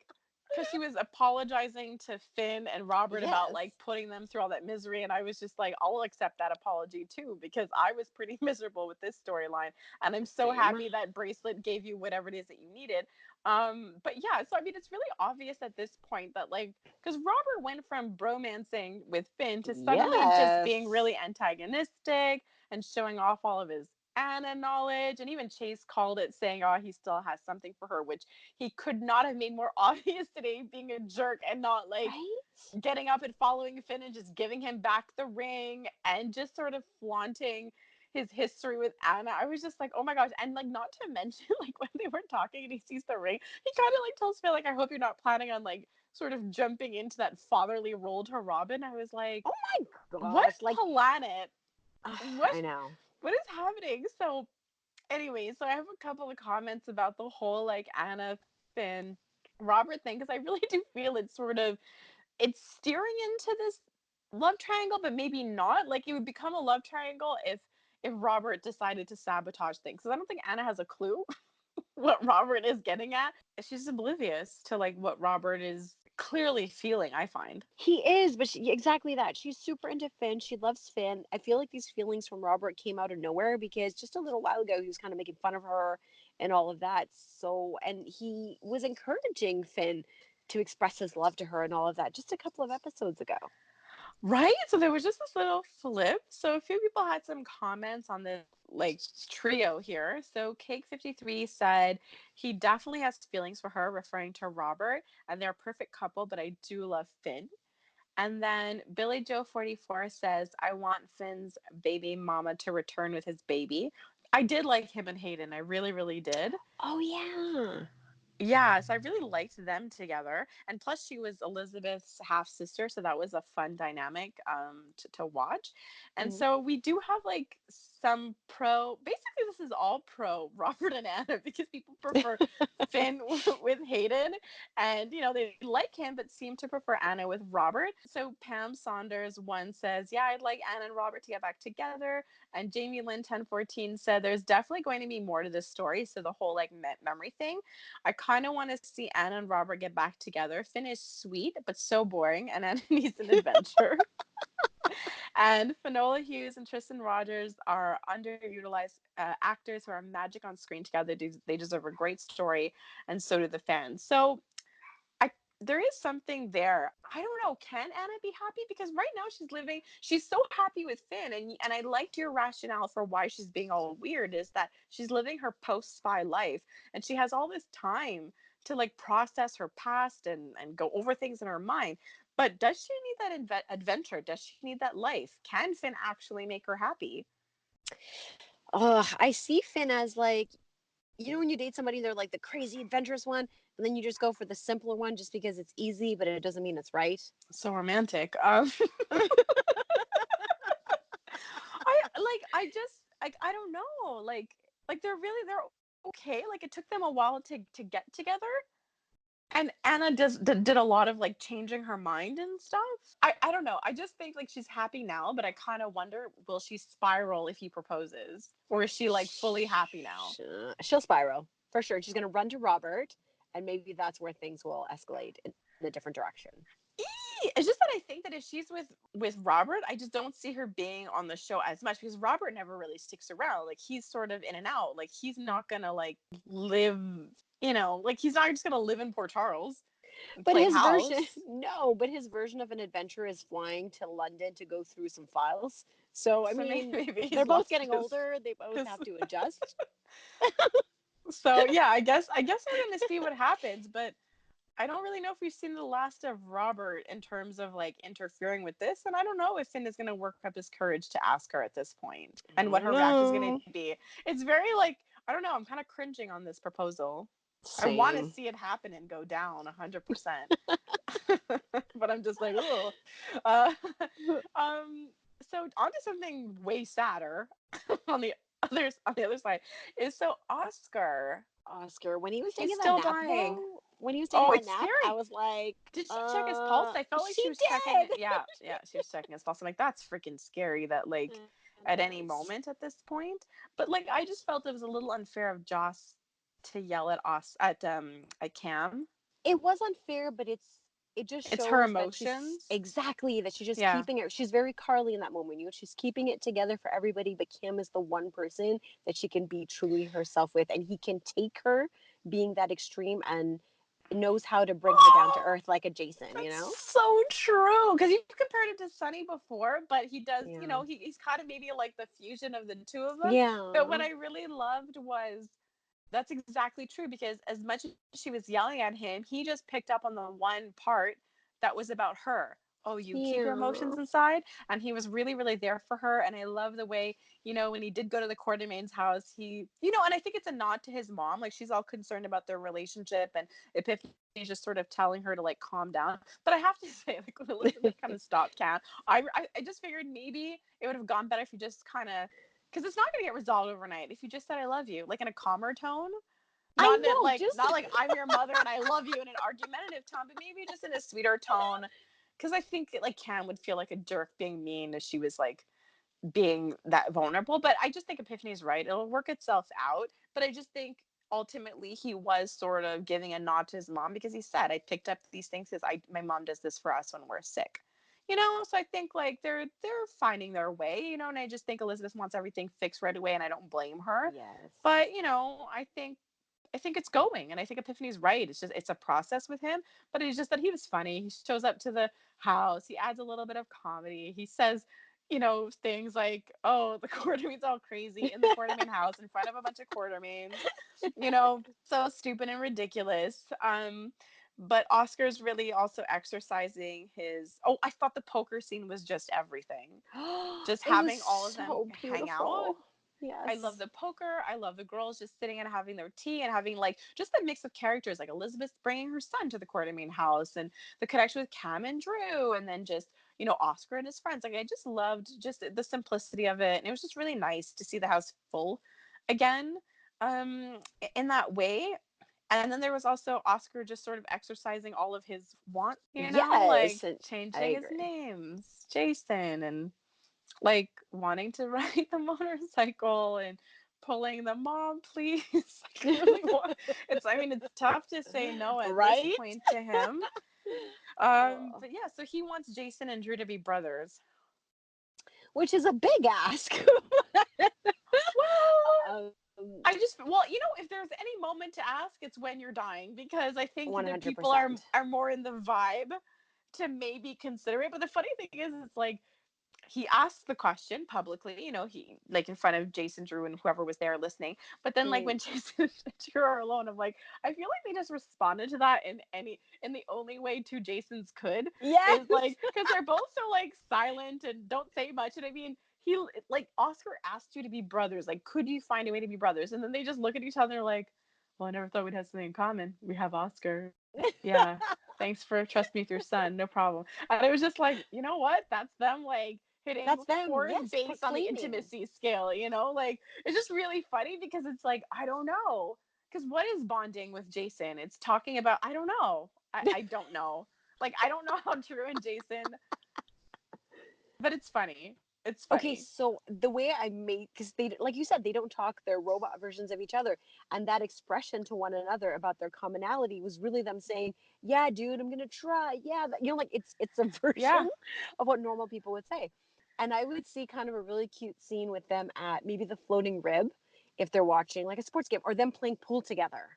S2: because she was apologizing to Finn and Robert about
S3: Yes.
S2: like putting them through all that misery, and I was just like, I'll accept that apology too, because I was pretty miserable with this storyline, and I'm so
S3: Same.
S2: happy that Bracelet gave you whatever it is that you needed. But yeah, so I mean, it's really obvious at this point that like, because Robert went from bromancing with Finn to suddenly just being
S3: Yes.
S2: really antagonistic and showing off all of his Anna knowledge. And even Chase called it, saying, oh, he still has something for her, which he could not have made more obvious today, being a jerk and not like
S3: Right?
S2: getting up and following Finn and just giving him back the ring and just sort of flaunting his history with Anna. I was just like, oh my gosh. And like, not to mention, like, when they were talking and he sees the ring, he kind of like tells Finn, like, I hope you're not planning on like sort of jumping into that fatherly role to Robin. I was like,
S3: Oh my
S2: what
S3: gosh! Like,
S2: planet? What
S3: I know.
S2: what is happening? So anyway, so I have a couple of comments about the whole like Anna Finn Robert thing, because I really do feel it's steering into this love triangle, but maybe not. Like, it would become a love triangle if Robert decided to sabotage things. Because I don't think Anna has a clue what Robert is getting at. She's oblivious to like what Robert is clearly feeling, I find.
S3: He is, but exactly that. She's super into Finn. She loves Finn. I feel like these feelings from Robert came out of nowhere because just a little while ago he was kind of making fun of her and all of that. So, and he was encouraging Finn to express his love to her and all of that just a couple of episodes ago.
S2: Right? So there was just this little flip. So a few people had some comments on this like trio here. So Cake53 said he definitely has feelings for her, referring to Robert, and they're a perfect couple, but I do love Finn. And then Billy Joe 44 says, I want Finn's baby mama to return with his baby. I did like him and Hayden. I really, really did.
S3: Oh yeah.
S2: Yeah, so I really liked them together. And plus, she was Elizabeth's half sister, so that was a fun dynamic to watch. And
S3: Mhm.
S2: so we do have like some pro. Basically, this is all pro Robert and Anna because people prefer Finn with Hayden, and they like him but seem to prefer Anna with Robert. So Pam Saunders one says, "Yeah, I'd like Anna and Robert to get back together." And Jamie Lynn 1014 said, "There's definitely going to be more to this story." So the whole like memory thing. I kind of want to see Anna and Robert get back together. Finn is sweet, but so boring, and Anna needs an adventure. And Finola Hughes and Tristan Rogers are underutilized actors who are magic on screen together. They deserve a great story, and so do the fans. So I there is something there. I don't know. Can Anna be happy? Because right now she's so happy with Finn, and I liked your rationale for why she's being all weird is that she's living her post-spy life, and she has all this time to like process her past and go over things in her mind. But does she need that adventure? Does she need that life? Can Finn actually make her happy?
S3: Oh, I see Finn as like, when you date somebody, they're like the crazy adventurous one, and then you just go for the simpler one just because it's easy, but it doesn't mean it's right.
S2: So romantic. I just like I don't know like they're okay, like it took them a while to get together, and Anna did a lot of like changing her mind and stuff. I don't know, I just think like she's happy now, but I kind of wonder, will she spiral if he proposes, or is she like fully happy now?
S3: She'll spiral for sure. She's gonna run to Robert, and maybe that's where things will escalate in a different direction.
S2: It's just that I think that if she's with Robert, I just don't see her being on the show as much because Robert never really sticks around. Like he's sort of in and out. Like he's not gonna like live, like he's not just gonna live in Port Charles and
S3: But
S2: play
S3: his version,
S2: house.
S3: no, but his version of an adventure is flying to London to go through some files. So, I
S2: So maybe,
S3: mean,
S2: maybe
S3: they're
S2: he's
S3: both
S2: lost
S3: getting
S2: his
S3: older. They both
S2: his.
S3: have to adjust.
S2: So yeah, I guess we're gonna see what happens, but I don't really know if we've seen the last of Robert in terms of like interfering with this, and I don't know if Finn is gonna work up his courage to ask her at this point,
S3: I
S2: and what
S3: don't
S2: her reaction is gonna
S3: know.
S2: be. It's very like I don't know. I'm kind of cringing on this proposal. I want to
S3: Same.
S2: see it happen and go down 100%, but I'm just like, oh. Uh, um. So on to something way sadder on the other side is so Oscar.
S3: Oscar, when he was
S2: He's
S3: taking that
S2: still
S3: nap,
S2: dying.
S3: though, when he was taking
S2: Oh,
S3: that
S2: it's
S3: nap, I
S2: scary.
S3: was like,
S2: Did she check his pulse? I felt like
S3: she
S2: she was checking.
S3: did.
S2: Yeah, yeah, she was checking his pulse. I'm like, that's freaking scary that, like, at any
S3: Yes.
S2: moment at this point. But, like, I just felt it was a little unfair of Joss to yell at Cam.
S3: It was unfair, but it just
S2: It's her
S3: shows that she's
S2: emotions.
S3: exactly that she's just
S2: Yeah.
S3: keeping it. She's very Carly in that moment. She's keeping it together for everybody, but Kim is the one person that she can be truly herself with, and he can take her being that extreme and knows how to bring her down to earth like a Jason.
S2: That's so true. Because you've compared it to Sunny before, but he does,
S3: Yeah.
S2: he's kind of maybe like the fusion of the two of them. But what
S3: Yeah.
S2: I really loved was that's exactly true, because as much as she was yelling at him, he just picked up on the one part that was about her. Oh, you keep your emotions
S3: Yeah.
S2: inside. And he was really, really there for her. And I love the way, when he did go to the Quartermain's house, and I think it's a nod to his mom. Like she's all concerned about their relationship, and Epiphany's just sort of telling her to like calm down. But I have to say, like when Elizabeth kind of stopped Cam, I just figured maybe it would have gone better if you just kind of, because it's not going to get resolved overnight. If you just said I love you, like in a calmer tone,
S3: I
S2: not in
S3: know,
S2: like
S3: just
S2: not like I'm your mother and I love you in an argumentative tone, but maybe just in a sweeter tone. Because I think like Cam would feel like a jerk being mean if she was like being that vulnerable. But I just think Epiphany's right. It'll work itself out. But I just think ultimately he was sort of giving a nod to his mom, because he said, I picked up these things because my mom does this for us when we're sick. So I think like they're finding their way, and I just think Elizabeth wants everything fixed right away, and I don't blame her.
S3: yes.
S2: But I think think it's going. And I think Epiphany's right. It's a process with him, but it's just that he was funny. He shows up to the house. He adds a little bit of comedy. He says, things like, oh, the Quartermain's all crazy in the Quartermain house in front of a bunch of Quartermains, so stupid and ridiculous. But Oscar's really also exercising his, oh, I thought the poker scene was just everything. Just
S3: It was
S2: having all of them
S3: so
S2: hang out.
S3: beautiful.
S2: I love
S3: Yes.
S2: the poker. I love the girls just sitting and having their tea and having like just the mix of characters, like Elizabeth bringing her son to the Quartermain house and the connection with Cam and Drew, and then just Oscar and his friends. Like I just loved just the simplicity of it, and it was just really nice to see the house full again, um, in that way. And then there was also Oscar just sort of exercising all of his wants, like
S3: Yes. And I
S2: changing his
S3: agree.
S2: names, Jason, and like wanting to ride the motorcycle and pulling the mom, please. Like I really want I mean, it's tough to say no at this
S3: Right?
S2: point to him.
S3: Oh.
S2: But yeah, so he wants Jason and Drew to be brothers.
S3: Which is a big ask.
S2: Well,
S3: um,
S2: if there's any moment to ask, it's when you're dying, because I think that people
S3: 100%.
S2: are more in the vibe to maybe consider it. But the funny thing is, it's like he asked the question publicly, he like in front of Jason, Drew, and whoever was there listening. But then like
S3: Mm.
S2: when Jason and Drew are alone, I'm like, I feel like they just responded to that in the only way two Jasons could,
S3: Yes.
S2: is like, because they're both so like silent and don't say much. And I mean, he like Oscar asked you to be brothers. Like, could you find a way to be brothers? And then they just look at each other like, well, I never thought we'd have something in common. We have Oscar. Yeah. Thanks for trusting me with your son. No problem. And it was just like, you know what? That's them like hitting
S3: That's them,
S2: fourth
S3: yes,
S2: base on the
S3: proclaiming.
S2: intimacy scale, Like it's just really funny because it's like, I don't know. Because what is bonding with Jason? It's talking about, I don't know. I don't know. Like, I don't know how Drew and Jason, but it's funny. It's
S3: Okay,
S2: funny.
S3: so the way I made, because they, like you said, they don't talk, they're robot versions of each other. And that expression to one another about their commonality was really them saying, yeah, dude, I'm gonna try. Yeah, like it's a
S2: Yeah.
S3: version of what normal people would say. And I would see kind of a really cute scene with them at maybe the floating rib if they're watching like a sports game, or them playing pool together.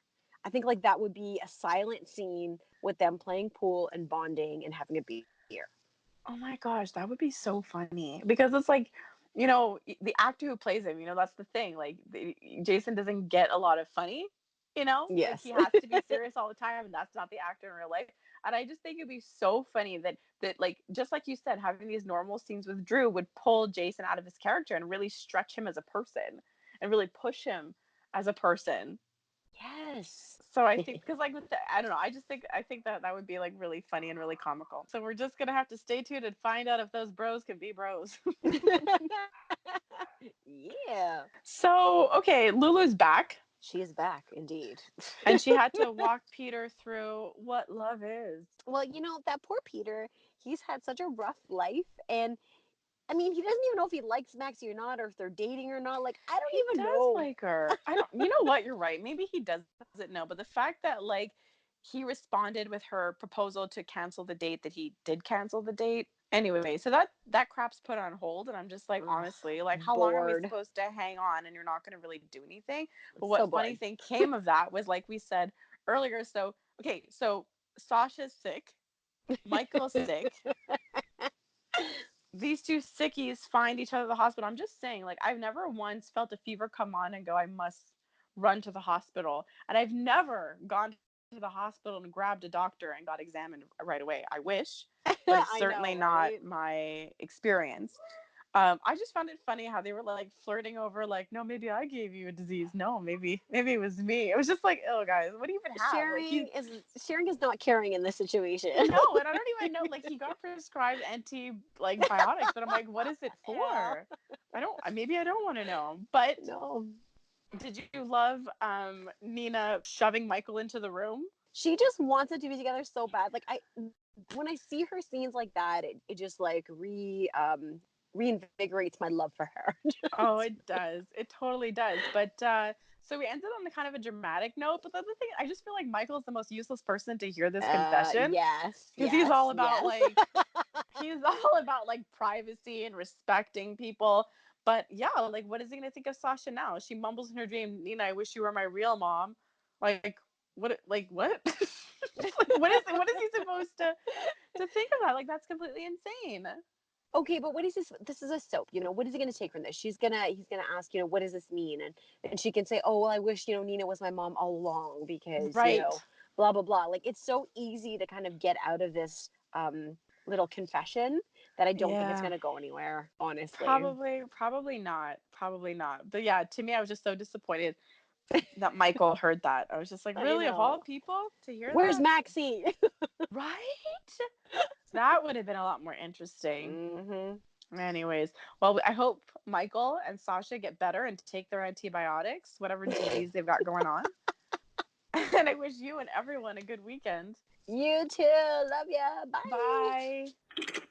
S3: I think like that would be a silent scene with them playing pool and bonding and having a beer.
S2: Oh my gosh, that would be so funny, because it's like, the actor who plays him, that's the thing. Like, Jason doesn't get a lot of funny, like he
S3: Yes.
S2: has to be serious all the time, and that's not the actor in real life. And I just think it'd be so funny that like, just like you said, having these normal scenes with Drew would pull Jason out of his character and really stretch him as a person and really push him as a person.
S3: Yes.
S2: So I think, because like with I don't know, I think that that would be like really funny and really comical. So we're just gonna have to stay tuned and find out if those bros can be bros.
S3: Yeah.
S2: So okay, Lulu's back,
S3: She is back indeed.
S2: and she had to walk Peter through what love is.
S3: Well, that poor Peter, he's had such a rough life. And I mean, he doesn't even know if he likes Maxie or not, or if they're dating or not. Like, I
S2: He
S3: don't even
S2: does
S3: know.
S2: like her. I don't. You know what? You're right. Maybe he doesn't know, but the fact that like he responded with her proposal to cancel the date, that he did cancel the date. Anyway, so that crap's put on hold, and I'm just like,
S3: Ugh,
S2: honestly, like, how long are we
S3: bored.
S2: supposed to hang on, and you're not going to really do anything? But
S3: So
S2: what funny
S3: bored.
S2: thing came of that was, like we said earlier. So okay, so Sasha's sick, Michael's sick, these two sickies find each other at the hospital. I'm just saying, like, I've never once felt a fever come on and go, I must run to the hospital. And I've never gone to the hospital and grabbed a doctor and got examined right away. I wish, but it's
S3: I
S2: certainly
S3: know,
S2: not
S3: right?
S2: my experience. I just found it funny how they were like flirting over, like, no, maybe I gave you a disease. No, maybe it was me. It was just like, oh, guys, what do you even have? Like, he's
S3: Sharing is not caring in this situation.
S2: no, and I don't even know. Like, he got prescribed anti like biotics, but I'm like, what is it
S3: Yeah.
S2: for? I don't. Maybe I don't want to know. But
S3: No.
S2: did you love Nina shoving Michael into the room?
S3: She just wants it to be together so bad. Like I when I see her scenes like that, it just like reinvigorates my love for her.
S2: Oh, it does. It totally does. But so we ended on the kind of a dramatic note. But the other thing, I just feel like Michael's the most useless person to hear this confession,
S3: Yes,
S2: because he's
S3: yes,
S2: all about
S3: yes.
S2: like he's all about like privacy and respecting people. But yeah, like, what is he gonna think of Sasha now? She mumbles in her dream, Nina, I wish you were my real mom. Like what? Like what? Like what is he supposed to think of that? Like that's completely insane.
S3: Okay, but what is this? This is a soap. What is he going to take from this? He's gonna ask, what does this mean? And she can say, oh, well, I wish, Nina was my mom all along because,
S2: Right.
S3: blah, blah, blah. Like, it's so easy to kind of get out of this little confession that I don't think it's
S2: Yeah.
S3: going to go anywhere, honestly.
S2: Probably not. Probably not. But yeah, to me, I was just so disappointed that Michael heard that. I was just like,
S3: I
S2: really, of all
S3: know.
S2: people to hear
S3: Where's
S2: that?
S3: Maxie?
S2: Right? That would have been a lot more interesting.
S3: Hmm.
S2: Anyways, well, I hope Michael and Sasha get better and take their antibiotics, whatever disease they've got going on. And I wish you and everyone a good weekend.
S3: You too. Love ya. Bye.
S2: Bye.